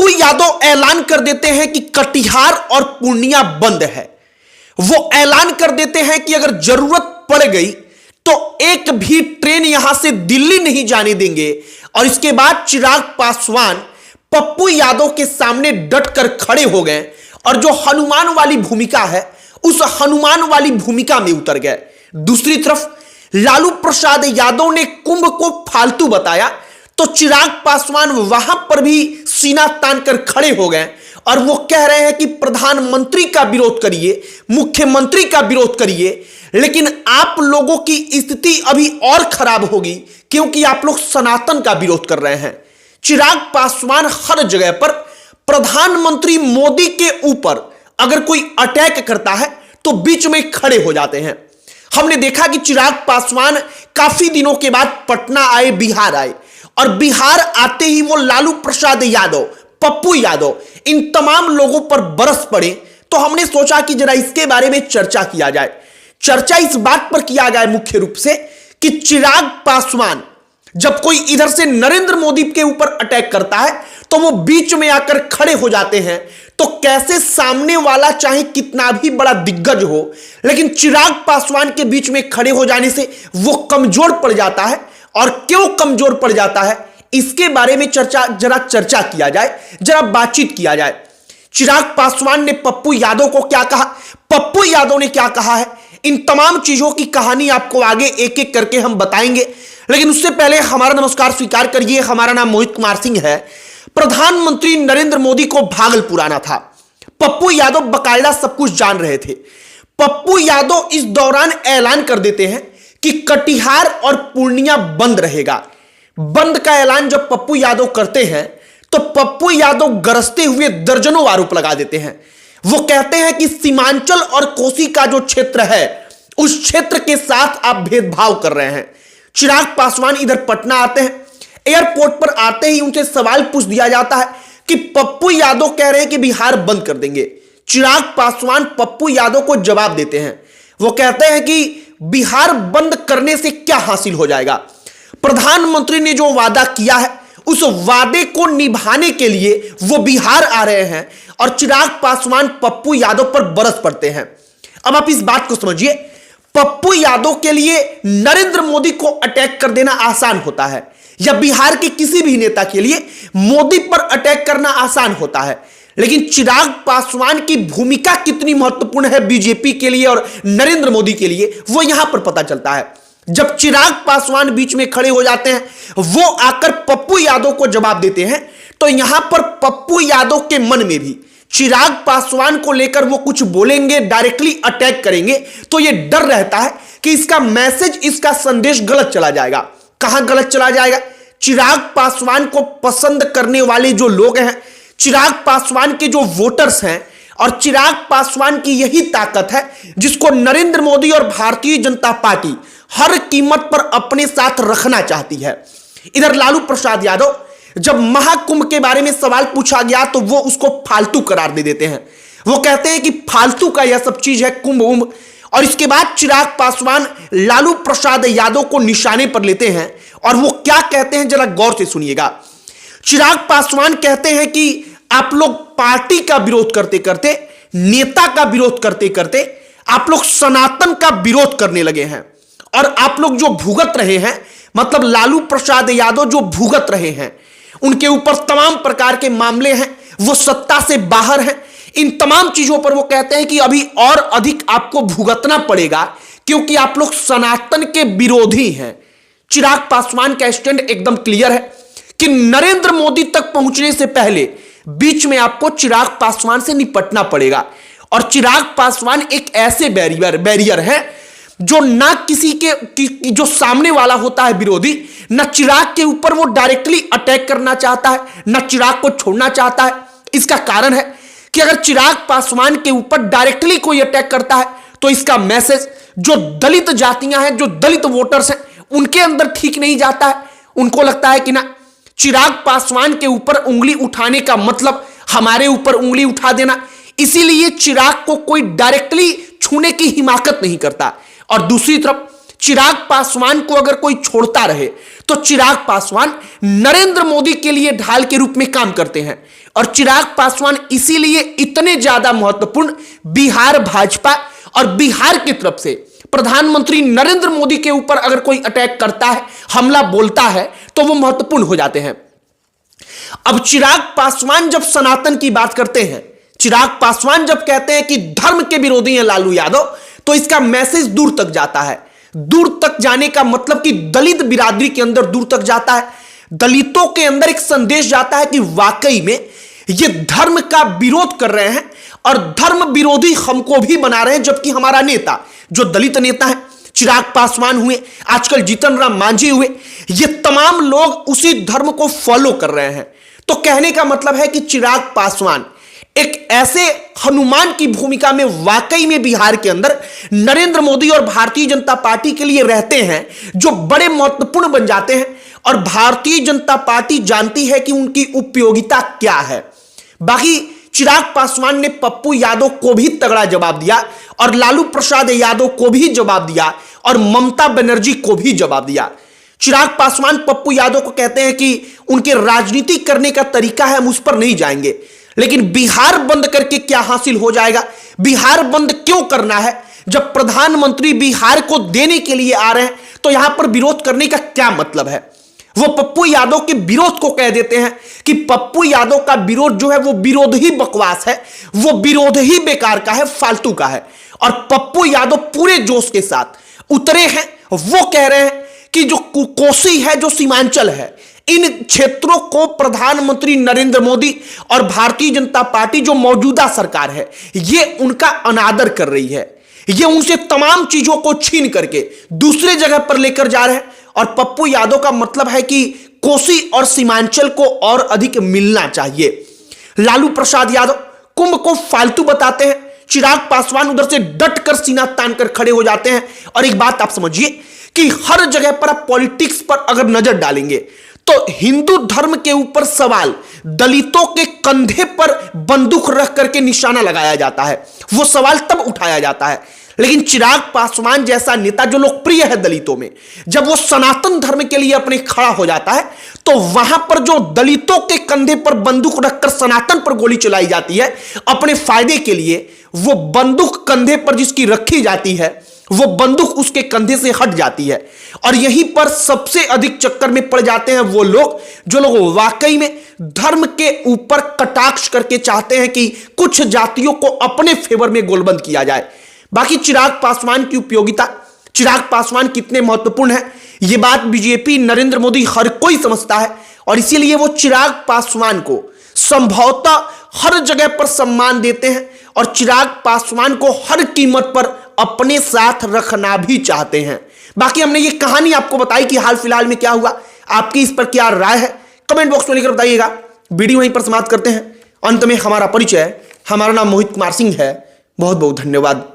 पप्पू यादव ऐलान कर देते हैं कि कटिहार और पूर्णिया बंद है। वो ऐलान कर देते हैं कि अगर जरूरत पड़ गई तो एक भी ट्रेन यहां से दिल्ली नहीं जाने देंगे। और इसके बाद चिराग पासवान पप्पू यादव के सामने डटकर खड़े हो गए और जो हनुमान वाली भूमिका है उस हनुमान वाली भूमिका में उतर गए। दूसरी तरफ लालू प्रसाद यादव ने कुंभ को फालतू बताया तो चिराग पासवान वहां पर भी सीना तानकर खड़े हो गए और वो कह रहे हैं कि प्रधानमंत्री का विरोध करिए, मुख्यमंत्री का विरोध करिए, लेकिन आप लोगों की स्थिति अभी और खराब होगी क्योंकि आप लोग सनातन का विरोध कर रहे हैं। चिराग पासवान हर जगह पर प्रधानमंत्री मोदी के ऊपर अगर कोई अटैक करता है तो बीच में खड़े हो जाते हैं। हमने देखा कि चिराग पासवान काफी दिनों के बाद पटना आए, बिहार आए और बिहार आते ही वो लालू प्रसाद यादव, पप्पू यादव, इन तमाम लोगों पर बरस पड़े। तो हमने सोचा कि जरा इसके बारे में चर्चा किया जाए। चर्चा इस बात पर किया गया मुख्य रूप से कि चिराग पासवान जब कोई इधर से नरेंद्र मोदी के ऊपर अटैक करता है तो वो बीच में आकर खड़े हो जाते हैं। तो कैसे सामने वाला चाहे कितना भी बड़ा दिग्गज हो लेकिन चिराग पासवान के बीच में खड़े हो जाने से वो कमजोर पड़ जाता है। और क्यों कमजोर पड़ जाता है इसके बारे में जरा चर्चा किया जाए, जरा बातचीत किया जाए। चिराग पासवान ने पप्पू यादव को क्या कहा, पप्पू यादव ने क्या कहा है, इन तमाम चीजों की कहानी आपको आगे एक एक करके हम बताएंगे। लेकिन उससे पहले हमारा नमस्कार स्वीकार करिए। हमारा नाम मोहित कुमार सिंह है। प्रधानमंत्री नरेंद्र मोदी को भागलपुर आना था। पप्पू यादव बकायदा सब कुछ जान रहे थे। पप्पू यादव इस दौरान ऐलान कर देते हैं कि कटिहार और पूर्णिया बंद रहेगा। बंद का ऐलान जब पप्पू यादव करते हैं तो पप्पू यादव गरजते हुए दर्जनों आरोप लगा देते हैं। वो कहते हैं कि सीमांचल और कोसी का जो क्षेत्र है उस क्षेत्र के साथ आप भेदभाव कर रहे हैं। चिराग पासवान इधर पटना आते हैं। एयरपोर्ट पर आते ही उनसे सवाल पूछ दिया जाता है कि पप्पू यादव कह रहे हैं कि बिहार बंद कर देंगे। चिराग पासवान पप्पू यादव को जवाब देते हैं। वो कहते हैं कि बिहार बंद करने से क्या हासिल हो जाएगा। प्रधानमंत्री ने जो वादा किया है उस वादे को निभाने के लिए वो बिहार आ रहे हैं और चिराग पासवान पप्पू यादव पर बरस पड़ते हैं। अब आप इस बात को समझिए, पप्पू यादव के लिए नरेंद्र मोदी को अटैक कर देना आसान होता है या बिहार के किसी भी नेता के लिए मोदी पर अटैक करना आसान होता है, लेकिन चिराग पासवान की भूमिका कितनी महत्वपूर्ण है बीजेपी के लिए और नरेंद्र मोदी के लिए वो यहां पर पता चलता है। जब चिराग पासवान बीच में खड़े हो जाते हैं, वो आकर पप्पू यादव को जवाब देते हैं, तो यहां पर पप्पू यादव के मन में भी चिराग पासवान को लेकर वो कुछ बोलेंगे, डायरेक्टली अटैक करेंगे, तो ये डर रहता है कि इसका मैसेज, इसका संदेश गलत चला जाएगा। कहां गलत चला जाएगा? चिराग पासवान को पसंद करने वाले जो लोग हैं, चिराग पासवान के जो वोटर्स हैं, और चिराग पासवान की यही ताकत है जिसको नरेंद्र मोदी और भारतीय जनता पार्टी हर कीमत पर अपने साथ रखना चाहती है। इधर लालू प्रसाद यादव जब महाकुंभ के बारे में सवाल पूछा गया तो वो उसको फालतू करार दे देते हैं। वो कहते हैं कि फालतू का यह सब चीज है, कुंभ उम्भ। और इसके बाद चिराग पासवान लालू प्रसाद यादव को निशाने पर लेते हैं और वो क्या कहते हैं जरा गौर से सुनिएगा। चिराग पासवान कहते हैं कि आप लोग पार्टी का विरोध करते करते, नेता का विरोध करते करते आप लोग सनातन का विरोध करने लगे हैं और आप लोग जो भुगत रहे हैं, मतलब लालू प्रसाद यादव जो भुगत रहे हैं, उनके ऊपर तमाम प्रकार के मामले हैं, वो सत्ता से बाहर हैं। इन तमाम चीजों पर वो कहते हैं कि अभी और अधिक आपको भुगतना पड़ेगा क्योंकि आप लोग सनातन के विरोधी हैं। चिराग पासवान का स्टैंड एकदम क्लियर है कि नरेंद्र मोदी तक पहुंचने से पहले बीच में आपको चिराग पासवान से निपटना पड़ेगा। और चिराग पासवान एक ऐसे बैरियर है जो ना किसी के जो सामने वाला होता है विरोधी, ना चिराग के ऊपर वो डायरेक्टली अटैक करना चाहता है, ना चिराग को छोड़ना चाहता है। इसका कारण है कि अगर चिराग पासवान के ऊपर डायरेक्टली कोई अटैक करता है तो इसका मैसेज जो दलित जातियां हैं, जो दलित वोटर्स हैं, उनके अंदर ठीक नहीं जाता है। उनको लगता है कि ना, चिराग पासवान के ऊपर उंगली उठाने का मतलब हमारे ऊपर उंगली उठा देना। इसीलिए चिराग को कोई डायरेक्टली छूने की हिमाकत नहीं करता। और दूसरी तरफ चिराग पासवान को अगर कोई छोड़ता रहे तो चिराग पासवान नरेंद्र मोदी के लिए ढाल के रूप में काम करते हैं। और चिराग पासवान इसीलिए इतने ज्यादा महत्वपूर्ण बिहार भाजपा और बिहार की तरफ से प्रधानमंत्री नरेंद्र मोदी के ऊपर अगर कोई अटैक करता है, हमला बोलता है, तो वो महत्वपूर्ण हो जाते हैं। अब चिराग पासवान जब सनातन की बात करते हैं, चिराग पासवान जब कहते हैं कि धर्म के विरोधी हैं लालू यादव, तो इसका मैसेज दूर तक जाता है। दूर तक जाने का मतलब कि दलित बिरादरी के अंदर दूर तक जाता है। दलितों के अंदर एक संदेश जाता है कि वाकई में ये धर्म का विरोध कर रहे हैं और धर्म विरोधी हमको भी बना रहे हैं। जबकि हमारा नेता, जो दलित नेता है, चिराग पासवान हुए, आजकल जीतन राम मांझी हुए, ये तमाम लोग उसी धर्म को फॉलो कर रहे हैं। तो कहने का मतलब है कि चिराग पासवान एक ऐसे हनुमान की भूमिका में वाकई में बिहार के अंदर नरेंद्र मोदी और भारतीय जनता पार्टी के लिए रहते हैं, जो बड़े महत्वपूर्ण बन जाते हैं। और भारतीय जनता पार्टी जानती है कि उनकी उपयोगिता क्या है। बाकी चिराग पासवान ने पप्पू यादव को भी तगड़ा जवाब दिया और लालू प्रसाद यादव को भी जवाब दिया और ममता बनर्जी को भी जवाब दिया। चिराग पासवान पप्पू यादव को कहते हैं कि उनके राजनीति करने का तरीका है, हम उस पर नहीं जाएंगे, लेकिन बिहार बंद करके क्या हासिल हो जाएगा, बिहार बंद क्यों करना है, जब प्रधानमंत्री बिहार को देने के लिए आ रहे हैं तो यहां पर विरोध करने का क्या मतलब है। वो पप्पू यादव के विरोध को कह देते हैं कि पप्पू यादव का विरोध जो है वो विरोध ही बकवास है, वो विरोध ही बेकार का है, फालतू का है। और पप्पू यादव पूरे जोश के साथ उतरे हैं। वो कह रहे हैं कि जो कोसी है, जो सीमांचल है, इन क्षेत्रों को प्रधानमंत्री नरेंद्र मोदी और भारतीय जनता पार्टी जो मौजूदा सरकार है, ये उनका अनादर कर रही है। ये उनसे तमाम चीजों को छीन करके दूसरे जगह पर लेकर जा रहे हैं। और पप्पू यादव का मतलब है कि कोसी और सीमांचल को और अधिक मिलना चाहिए। लालू प्रसाद यादव कुंभ को फालतू बताते हैं, चिराग पासवान उधर से डट कर सीना तान कर खड़े हो जाते हैं। और एक बात आप समझिए कि हर जगह पर आप पॉलिटिक्स पर अगर नजर डालेंगे तो हिंदू धर्म के ऊपर सवाल दलितों के कंधे पर बंदूक रख करके निशाना लगाया जाता है, वो सवाल तब उठाया जाता है। लेकिन चिराग पासवान जैसा नेता जो लोकप्रिय है दलितों में, जब वो सनातन धर्म के लिए अपने खड़ा हो जाता है तो वहां पर जो दलितों के कंधे पर बंदूक रखकर सनातन पर गोली चलाई जाती है अपने फायदे के लिए, वो बंदूक कंधे पर जिसकी रखी जाती है वो बंदूक उसके कंधे से हट जाती है। और यहीं पर सबसे अधिक चक्कर में पड़ जाते हैं वो लोग जो लोग वाकई में धर्म के ऊपर कटाक्ष करके चाहते हैं कि कुछ जातियों को अपने फेवर में गोलबंद किया जाए। बाकी चिराग पासवान की उपयोगिता, चिराग पासवान कितने महत्वपूर्ण है, यह बात बीजेपी नरेंद्र मोदी हर कोई समझता है। और इसीलिए वो चिराग पासवान को संभवतः हर जगह पर सम्मान देते हैं और चिराग पासवान को हर कीमत पर अपने साथ रखना भी चाहते हैं। बाकी हमने ये कहानी आपको बताई कि हाल फिलहाल में क्या हुआ, आपकी इस पर क्या राय है, कमेंट बॉक्स में लिखकर बताइएगा। वीडियो वहीं पर समाप्त करते हैं। अंत में हमारा परिचय, हमारा नाम मोहित कुमार सिंह है। बहुत बहुत धन्यवाद।